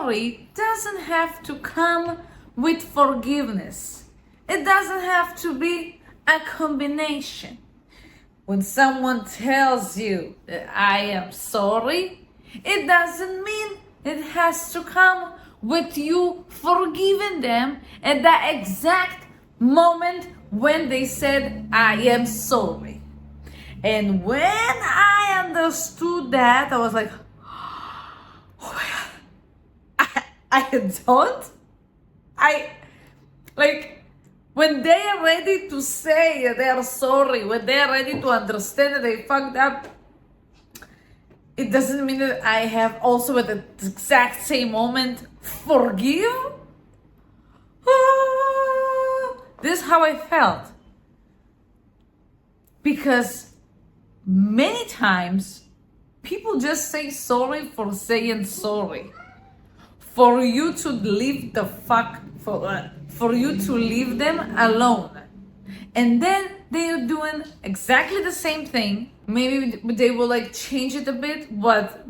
sorry doesn't have to come with forgiveness. It doesn't have to be a combination. When someone tells you that I am sorry, it doesn't mean it has to come with you forgiving them at the exact moment when they said I am sorry. And when I understood that, I was like, oh my God, when they are ready to say they are sorry, when they are ready to understand that they fucked up, it doesn't mean that I have also at the exact same moment forgive. This is how I felt. Because many times people just say sorry for saying sorry. For you to leave the fuck, for you to leave them alone. And then they are doing exactly the same thing. Maybe they will like change it a bit, but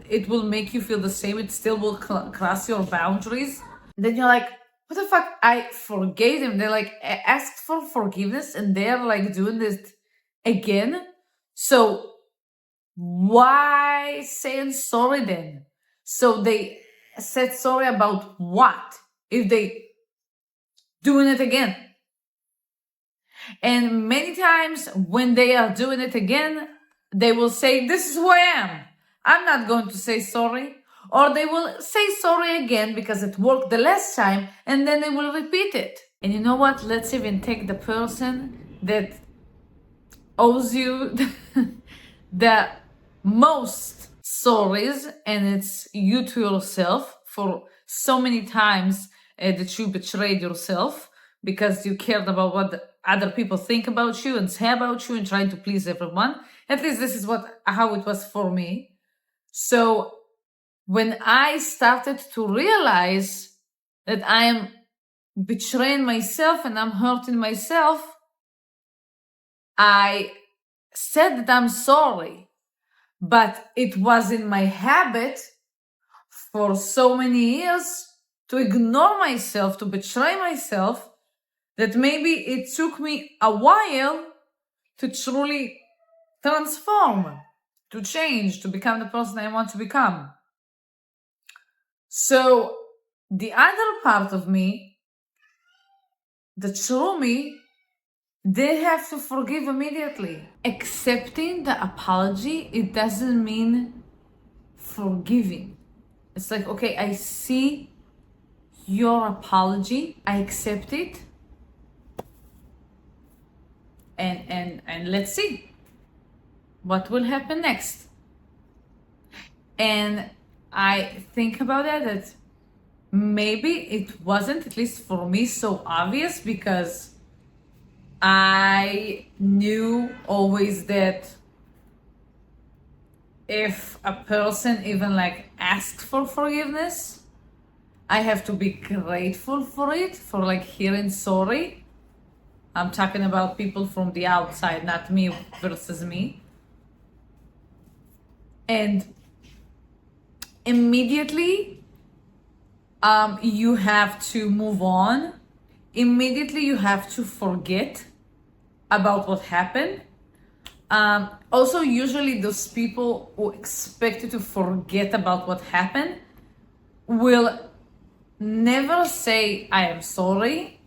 it will make you feel the same. It still will cross your boundaries. Then you're like, what the fuck? I forgave them. They like asked for forgiveness and they're like doing this again. So why saying sorry then? So they said sorry about what? If they doing it again. And many times when they are doing it again, they will say, this is who I am. I'm not going to say sorry. Or they will say sorry again because it worked the last time and then they will repeat it. And you know what? Let's even take the person that owes you the most sorries, and it's you to yourself for so many times that you betrayed yourself because you cared about what other people think about you and say about you and trying to please everyone. At least this is how it was for me. So when I started to realize that I am betraying myself and I'm hurting myself, I said that I'm sorry. But it was in my habit for so many years to ignore myself, to betray myself, that maybe it took me a while to truly transform, to change, to become the person I want to become. So the other part of me, the true me, they have to forgive immediately. Accepting the apology, it doesn't mean forgiving. It's like, okay, I see your apology, I accept it, and let's see what will happen next. And I think about that maybe it wasn't, at least for me, so obvious because I knew always that if a person even like asks for forgiveness, I have to be grateful for it, for like hearing sorry. I'm talking about people from the outside, not me versus me. And immediately, you have to move on. Immediately, you have to forget about what happened. Also, usually those people who expect you to forget about what happened will never say, I am sorry,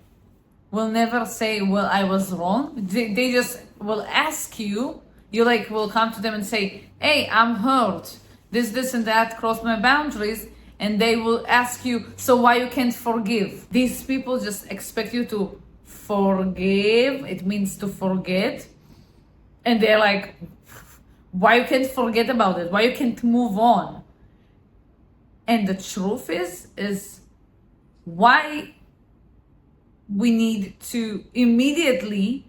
will never say, well, I was wrong. They just will ask you, you like will come to them and say, hey, I'm hurt. This and that crossed my boundaries. And they will ask you, so why you can't forgive? These people just expect you to forgive. It means to forget. And they're like, why you can't forget about it? Why you can't move on? And the truth is why we need to immediately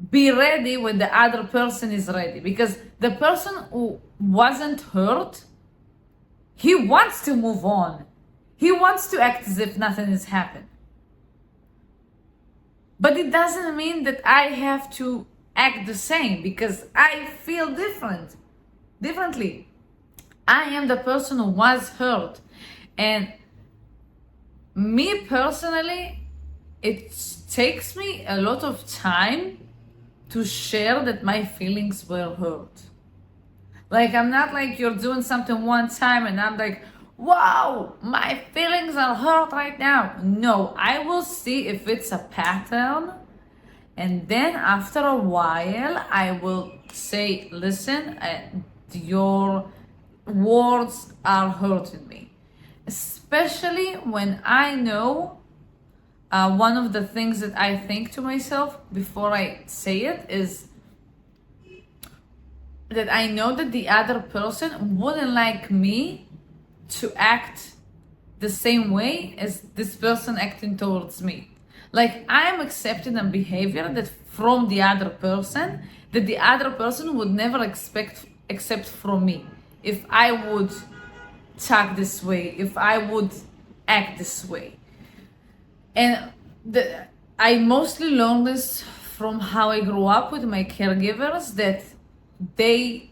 be ready when the other person is ready. Because the person who wasn't hurt, he wants to move on. He wants to act as if nothing has happened. But it doesn't mean that I have to act the same because I feel differently. I am the person who was hurt. And me personally, it takes me a lot of time to share that my feelings were hurt. Like, I'm not like you're doing something one time and I'm like, wow, my feelings are hurt right now. No, I will see if it's a pattern. And then after a while, I will say, listen, your words are hurting me. Especially when I know one of the things that I think to myself before I say it is that I know that the other person wouldn't like me to act the same way as this person acting towards me. Like, I'm accepting a behavior that from the other person that the other person would never accept from me. If I would talk this way, if I would act this way. And I mostly learned this from how I grew up with my caregivers, that they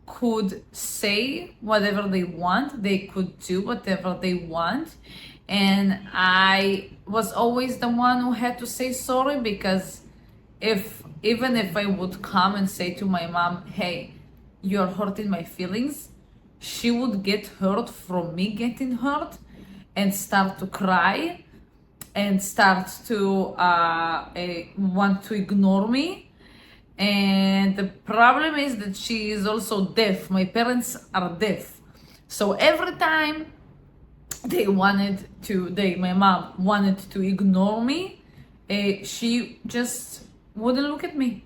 could say whatever they want, they could do whatever they want, and I was always the one who had to say sorry, because even if I would come and say to my mom, hey, you're hurting my feelings, she would get hurt from me getting hurt and start to cry and start to want to ignore me. And the problem is that she is also deaf. My parents are deaf. So every time my mom wanted to ignore me, she just wouldn't look at me.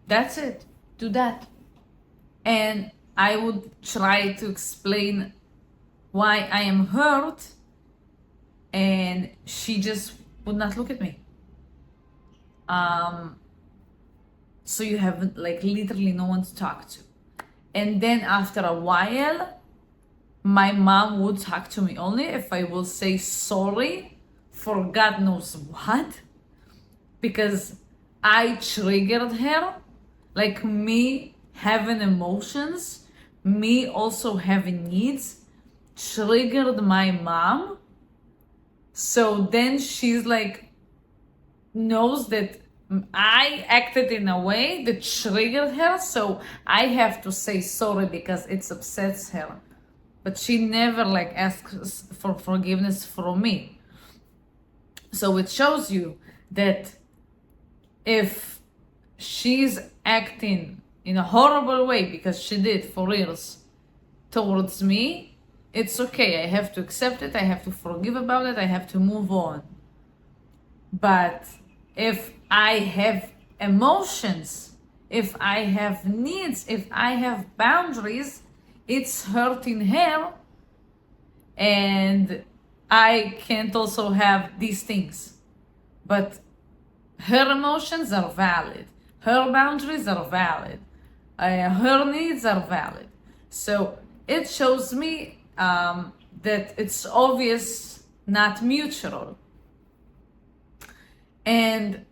That's it. Do that. And I would try to explain why I am hurt, and she just would not look at me. So you have like literally no one to talk to. And then after a while, my mom would talk to me only if I will say sorry for God knows what, because I triggered her. Like, me having emotions, me also having needs, triggered my mom. So then she's like, knows that I acted in a way that triggered her, so I have to say sorry because it upsets her. But she never like asks for forgiveness from me. So it shows you that if she's acting in a horrible way, because she did for years, towards me, it's okay. I have to accept it. I have to forgive about it. I have to move on. But if I have emotions, if I have needs, if I have boundaries, it's hurting her, and I can't also have these things. But her emotions are valid, her boundaries are valid, her needs are valid. So it shows me that it's obvious, not mutual. And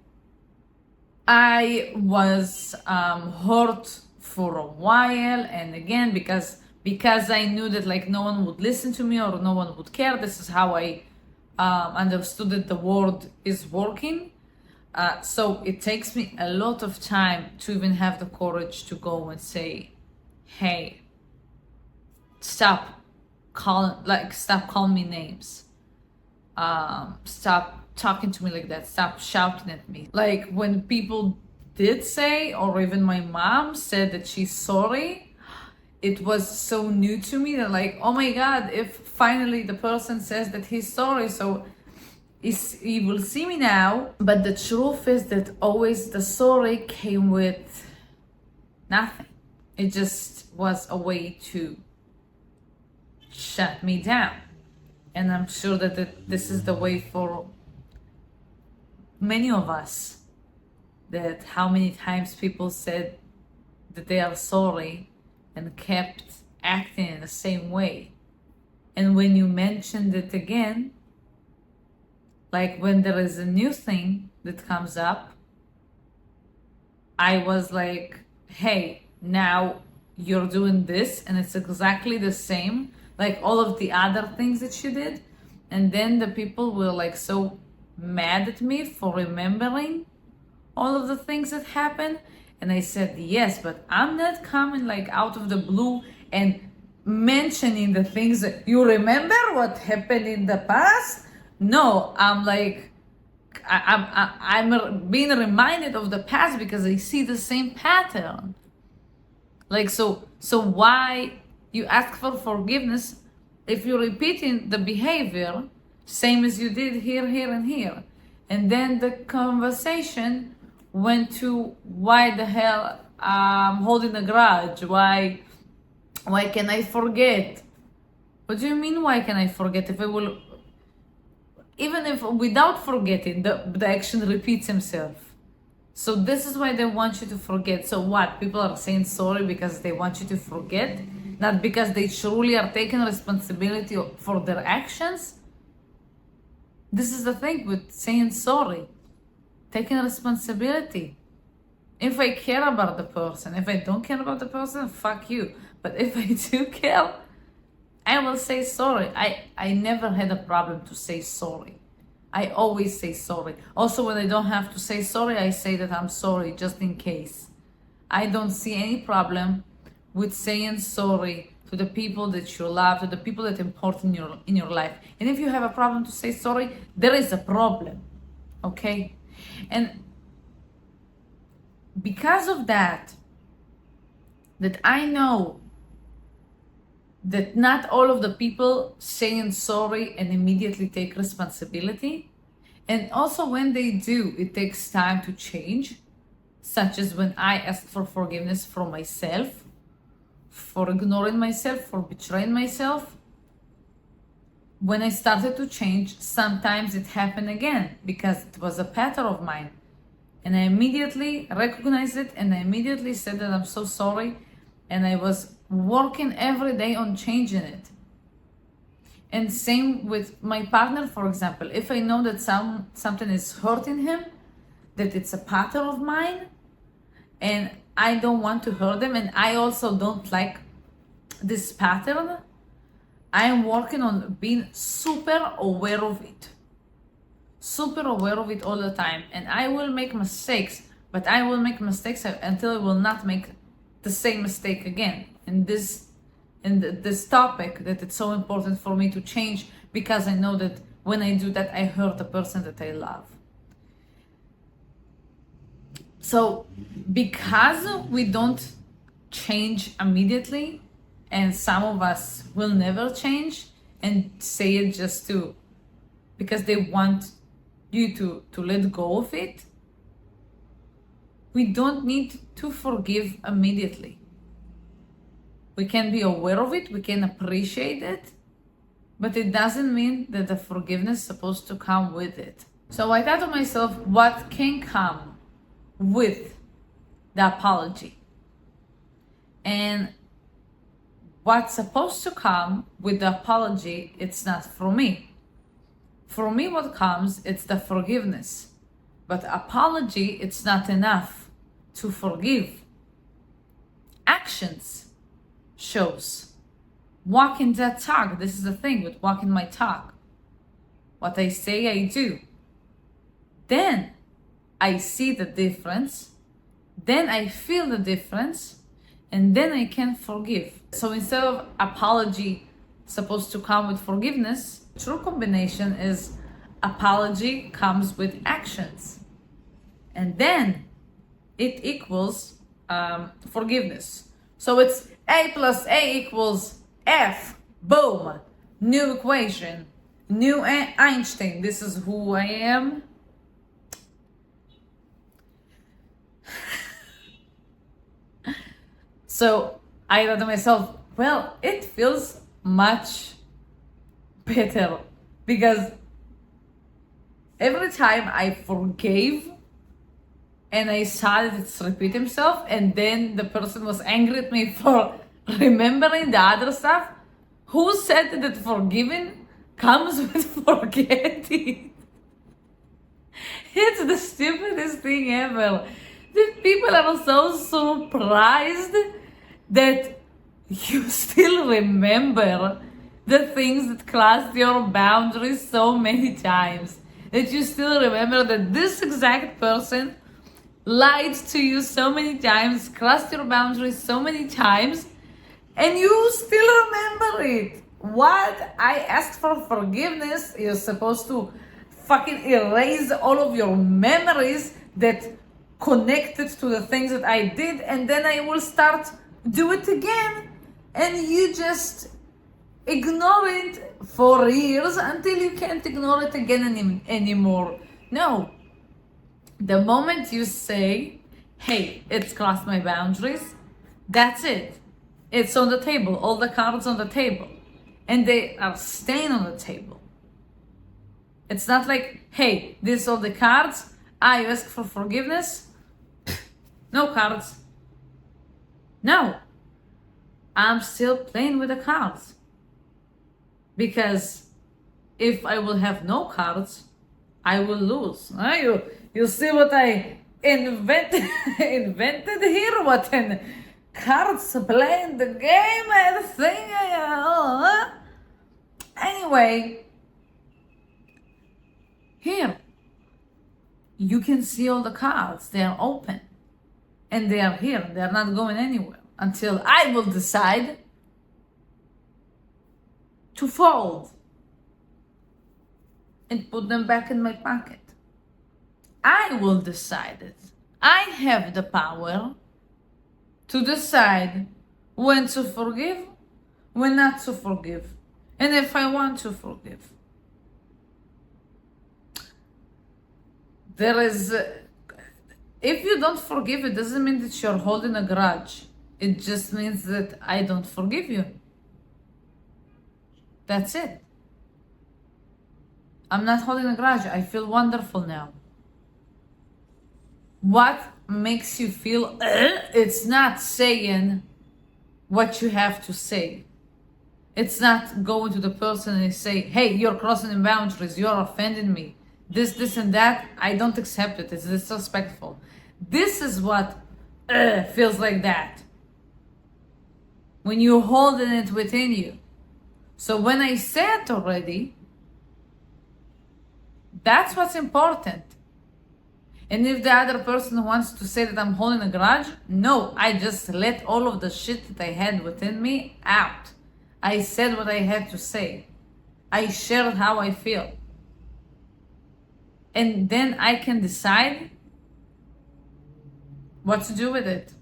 I was hurt for a while, and again, because I knew that like no one would listen to me or no one would care. This is how I understood that the world is working. So it takes me a lot of time to even have the courage to go and say, hey, stop calling me names. Stop talking to me like that. Stop shouting at me. Like, when people did say, or even my mom said that she's sorry, it was so new to me that like, oh my God, if finally the person says that he's sorry, so he will see me now. But the truth is that always the sorry came with nothing. It just was a way to shut me down. And I'm sure that this is the way for many of us, that how many times people said that they are sorry and kept acting in the same way. And when you mentioned it again, like when there is a new thing that comes up, I was like, hey, now you're doing this and it's exactly the same like all of the other things that you did. And then the people were like so mad at me for remembering all of the things that happened. And I said, yes, but I'm not coming like out of the blue and mentioning the things that you remember what happened in the past. No, I'm like, I'm being reminded of the past because I see the same pattern. Like, so why you ask for forgiveness if you're repeating the behavior same as you did here, here, and here? And then the conversation went to why the hell I'm holding a grudge? Why can I forget? What do you mean, why can I forget? If I will, even if without forgetting, the action repeats himself. So this is why they want you to forget. So what? People are saying sorry because they want you to forget, not because they truly are taking responsibility for their actions. This is the thing with saying sorry, taking responsibility. If I care about the person, if I don't care about the person, fuck you. But if I do care, I will say sorry. I never had a problem to say sorry. I always say sorry. Also, when I don't have to say sorry, I say that I'm sorry just in case. I don't see any problem with saying sorry to the people that you love, to the people that are important in your life. And if you have a problem to say sorry, there is a problem, okay? And because of that I know that not all of the people saying sorry and immediately take responsibility. And also when they do, it takes time to change, such as when I asked for forgiveness from myself, for ignoring myself, for betraying myself. When I started to change, sometimes it happened again because it was a pattern of mine. And I immediately recognized it and I immediately said that I'm so sorry. And I was working every day on changing it. And same with my partner, for example. If I know that something is hurting him, that it's a pattern of mine, and I don't want to hurt them, and I also don't like this pattern, I am working on being super aware of it. Super aware of it all the time. And I will make mistakes, but I will make mistakes until I will not make the same mistake again. In this topic, that it's so important for me to change, because I know that when I do that, I hurt the person that I love. So because we don't change immediately, and some of us will never change and say it just because they want you to let go of it, we don't need to forgive immediately. We can be aware of it, we can appreciate it, but it doesn't mean that the forgiveness is supposed to come with it. So I thought to myself, what can come with the apology? And what's supposed to come with the apology, it's not for me. For me, what comes, it's the forgiveness. But apology, it's not enough to forgive. Actions shows. Walking that talk. This is the thing with walking my talk. What I say, I do. Then I see the difference. Then I feel the difference. And then I can forgive. So instead of apology supposed to come with forgiveness, true combination is apology comes with actions. And then it equals forgiveness. So it's A plus A equals F. Boom. New equation. New Einstein. This is who I am. So I thought to myself, well, it feels much better, because every time I forgave and I saw that it's repeat himself, and then the person was angry at me for remembering the other stuff. Who said that forgiving comes with forgetting? It's the stupidest thing ever. The people are so surprised that you still remember the things that crossed your boundaries so many times. That you still remember that this exact person lied to you so many times, crossed your boundaries so many times, and you still remember it. What? I asked for forgiveness. You're supposed to fucking erase all of your memories that connected to the things that I did, and then I will start do it again, and you just ignore it for years until you can't ignore it again anymore. No. The moment you say, hey, it's crossed my boundaries, that's it. It's on the table, all the cards on the table. And they are staying on the table. It's not like, hey, these are the cards, I ask for forgiveness. No cards. No. I'm still playing with the cards. Because if I will have no cards, I will lose. You see what I invented here? What an cards playing the game and thing. Anyway, here you can see all the cards. They are open, and they are here. They are not going anywhere until I will decide to fold and put them back in my pocket. I will decide it. I have the power to decide when to forgive, when not to forgive, and if I want to forgive. If you don't forgive, it doesn't mean that you're holding a grudge. It just means that I don't forgive you. That's it. I'm not holding a grudge. I feel wonderful now. What makes you feel it's not saying what you have to say. It's not going to the person and say, hey, you're crossing the boundaries, you're offending me. This and that, I don't accept it. It's disrespectful. This is what feels like that. When you're holding it within you. So when I say it already, that's what's important. And if the other person wants to say that I'm holding a grudge, no, I just let all of the shit that I had within me out. I said what I had to say. I shared how I feel. And then I can decide what to do with it.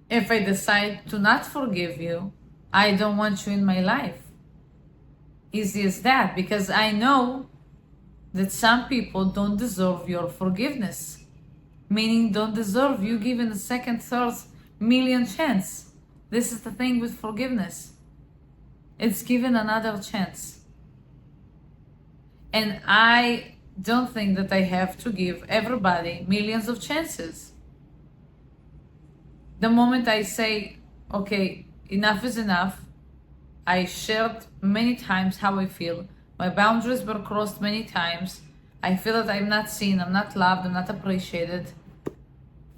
If I decide to not forgive you, I don't want you in my life. Easy as that, because I know that some people don't deserve your forgiveness. Meaning don't deserve you giving a second, third, million chance. This is the thing with forgiveness. It's given another chance. And I don't think that I have to give everybody millions of chances. The moment I say, okay, enough is enough, I shared many times how I feel. My boundaries were crossed many times. I feel that I'm not seen, I'm not loved, I'm not appreciated.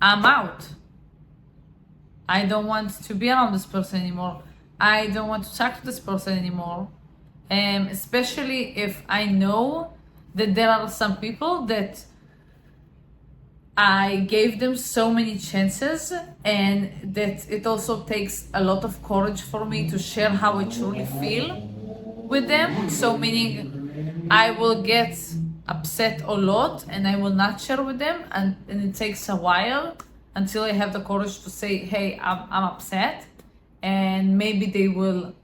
I'm out. I don't want to be around this person anymore. I don't want to talk to this person anymore. Especially if I know that there are some people that I gave them so many chances, and that it also takes a lot of courage for me to share how I truly feel with them. So meaning I will get upset a lot and I will not share with them, and it takes a while until I have the courage to say, hey, I'm upset, and maybe they will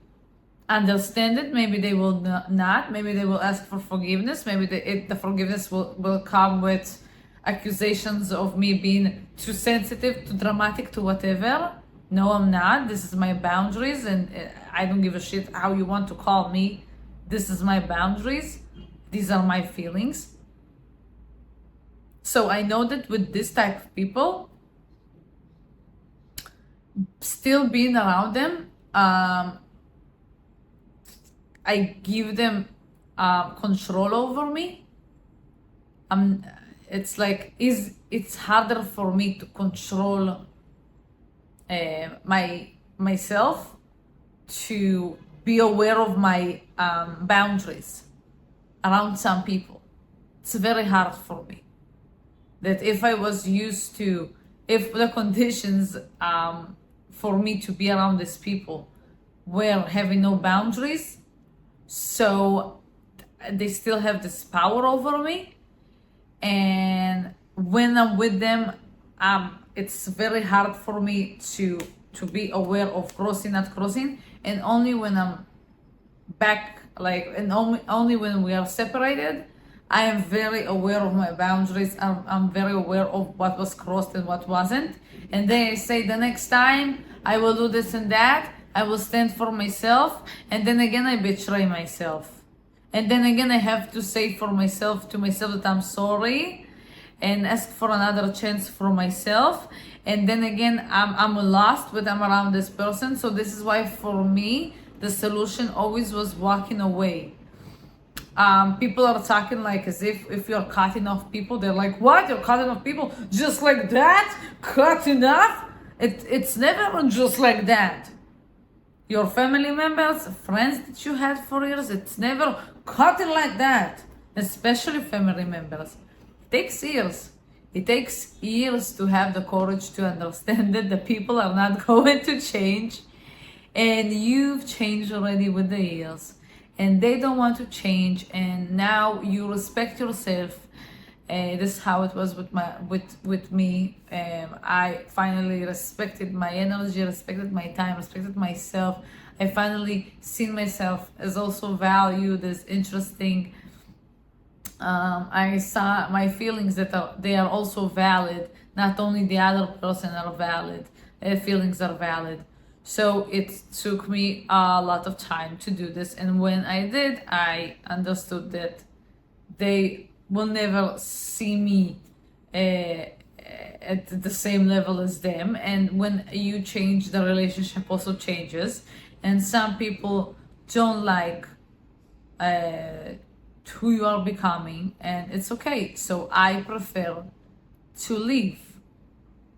understand it, maybe they will not, maybe they will ask for forgiveness, maybe the forgiveness will come with accusations of me being too sensitive, too dramatic, to whatever. No, I'm not. This is my boundaries, and I don't give a shit how you want to call me. This is my boundaries. These are my feelings. So I know that with this type of people, still being around them, I give them control over me. It's like it's harder for me to control myself to be aware of my boundaries around some people. It's very hard for me. That if I was used to, if the conditions for me to be around these people were having no boundaries, so they still have this power over me. And when I'm with them, it's very hard for me to be aware of crossing, not crossing, and only when I'm back, like, and only when we are separated, I am very aware of my boundaries. I'm very aware of what was crossed and what wasn't. And then I say the next time I will do this and that. I will stand for myself. And then again, I betray myself. And then again, I have to say to myself that I'm sorry and ask for another chance for myself. And then again, I'm lost when I'm around this person. So this is why for me, the solution always was walking away. People are talking like as if you're cutting off people. They're like, what? You're cutting off people just like that? Cutting off? It's never just like that. Your family members, friends that you had for years, it's never cutting like that. Especially family members. It takes years. It takes years to have the courage to understand that the people are not going to change. And you've changed already with the years. And they don't want to change. And now you respect yourself. This is how it was with me. I finally respected my energy, respected my time, respected myself. I finally seen myself as also valued, as interesting. I saw my feelings that they are also valid. Not only the other person are valid, their feelings are valid. So it took me a lot of time to do this. And when I did, I understood that they will never see me at the same level as them. And when you change, the relationship also changes. And some people don't like who you are becoming, and it's okay. So I prefer to leave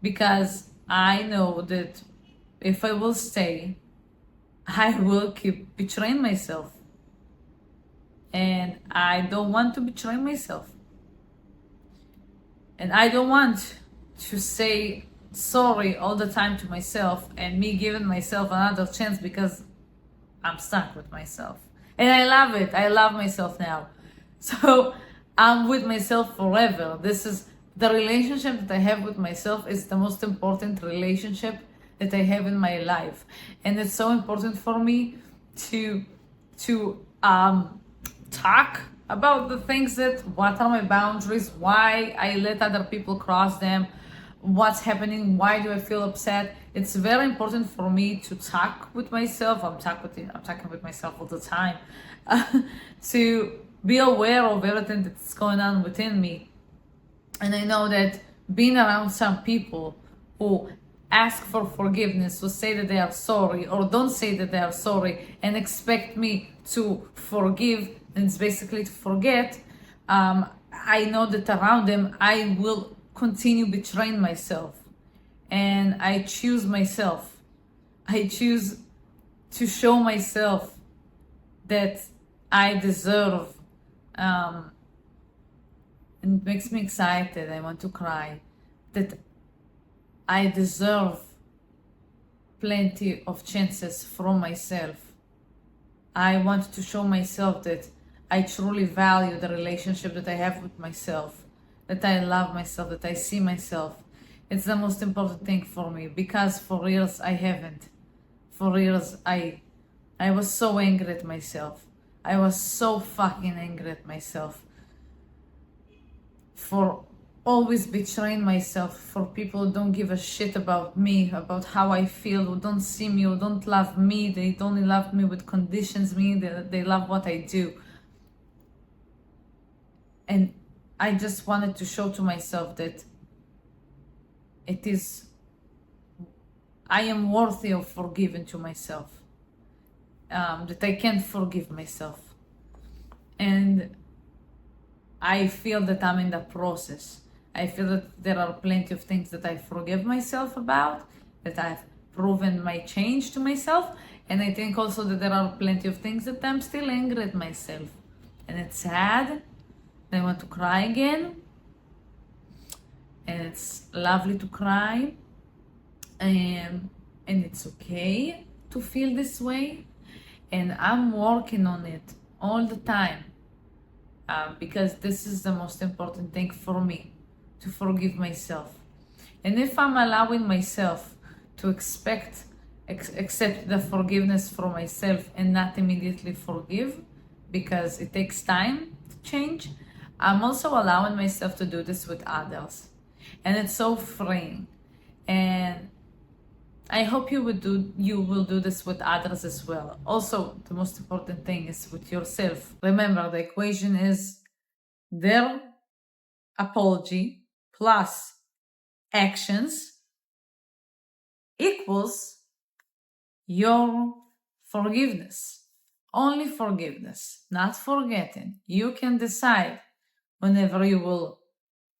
because I know that if I will stay, I will keep betraying myself. And I don't want to betray myself. And I don't want to say sorry all the time to myself and me giving myself another chance because I'm stuck with myself. And I love it. I love myself now. So I'm with myself forever. This is the relationship that I have with myself is the most important relationship that I have in my life. And it's so important for me to talk about the things that, what are my boundaries, why I let other people cross them, what's happening, why do I feel upset. It's very important for me to talk with myself. I'm talking with myself all the time to be aware of everything that's going on within me. And I know that being around some people who ask for forgiveness, who say that they are sorry or don't say that they are sorry and expect me to forgive, and it's basically to forget, I know that around them I will continue betraying myself. And I choose myself. I choose to show myself that I deserve. And it makes me excited. I want to cry. That I deserve plenty of chances from myself. I want to show myself that I truly value the relationship that I have with myself, that I love myself, that I see myself. It's the most important thing for me because for years I haven't. For years I was so angry at myself. I was so fucking angry at myself for always betraying myself, for people who don't give a shit about me, about how I feel, who don't see me, who don't love me. They only love me with conditions, me, they love what I do. And I just wanted to show to myself that I am worthy of forgiving to myself, that I can't forgive myself. And I feel that I'm in the process. I feel that there are plenty of things that I forgive myself about, that I've proven my change to myself. And I think also that there are plenty of things that I'm still angry at myself. And it's sad. I want to cry again. And it's lovely to cry. And it's okay to feel this way. And I'm working on it all the time. Because this is the most important thing for me, to forgive myself. And if I'm allowing myself to accept the forgiveness for myself and not immediately forgive, because it takes time to change, I'm also allowing myself to do this with others. And it's so freeing. And I hope you will do this with others as well. Also, the most important thing is with yourself. Remember, the equation is their apology plus actions equals your forgiveness. Only forgiveness, not forgetting. You can decide whenever you will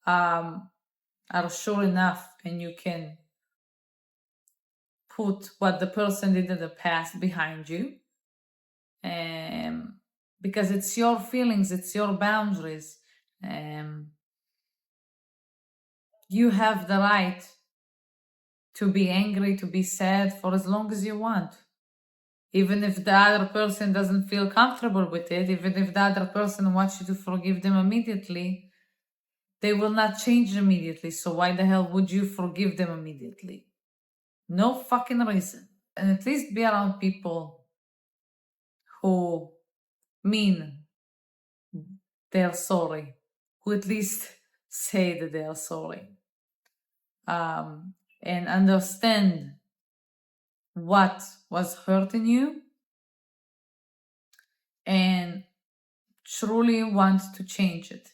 are sure enough, and you can put what the person did in the past behind you, because it's your feelings, it's your boundaries. You have the right to be angry, to be sad for as long as you want. Even if the other person doesn't feel comfortable with it, even if the other person wants you to forgive them immediately, they will not change immediately. So why the hell would you forgive them immediately? No fucking reason. And at least be around people who mean they're sorry, who at least say that they are sorry, and understand what was hurting you and truly want to change it.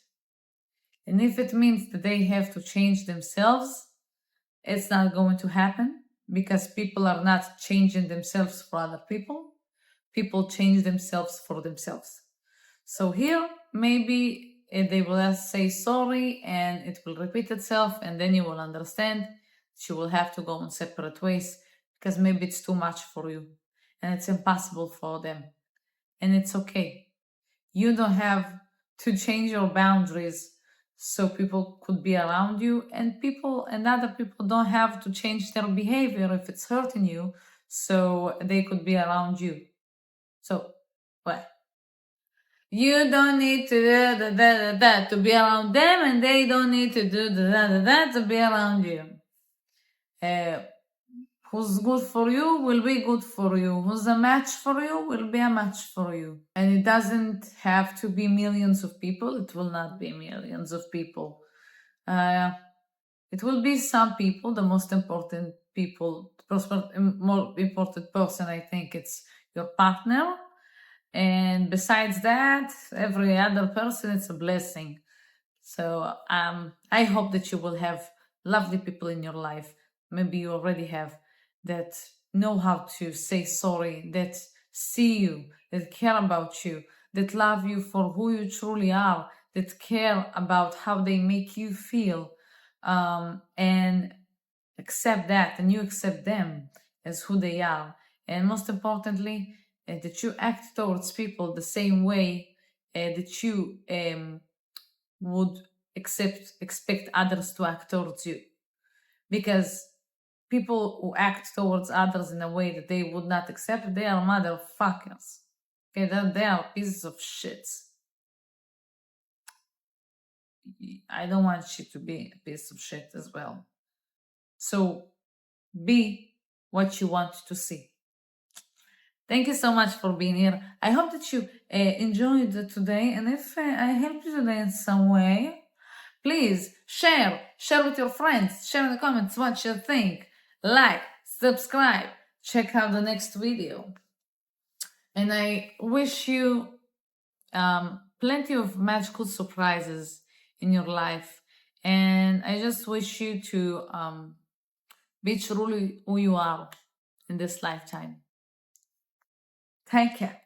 And if it means that they have to change themselves, it's not going to happen, because people are not changing themselves for other people. People change themselves for themselves. So here, maybe they will just say sorry and it will repeat itself, and then you will understand that you will have to go in separate ways, because maybe it's too much for you and it's impossible for them. And it's okay. You don't have to change your boundaries so people could be around you, and other people don't have to change their behavior if it's hurting you so they could be around you. So, what? You don't need to do that to be around them, and they don't need to do that to be around you. Who's good for you will be good for you. Who's a match for you will be a match for you. And it doesn't have to be millions of people. It will not be millions of people. It will be some people, the most important people, more important person, I think it's your partner. And besides that, every other person, it's a blessing. So I hope that you will have lovely people in your life. Maybe you already have, that know how to say sorry, that see you, that care about you, that love you for who you truly are, that care about how they make you feel, and accept that, and you accept them as who they are. And most importantly, that you act towards people the same way that you would expect others to act towards you. Because people who act towards others in a way that they would not accept, they are motherfuckers. Okay, they are pieces of shit. I don't want you to be a piece of shit as well. So be what you want to see. Thank you so much for being here. I hope that you enjoyed today, and if I helped you today in some way, please share with your friends, share in the comments what you think, like, subscribe, check out the next video. And I wish you plenty of magical surprises in your life, and I just wish you to be truly who you are in this lifetime. Take care.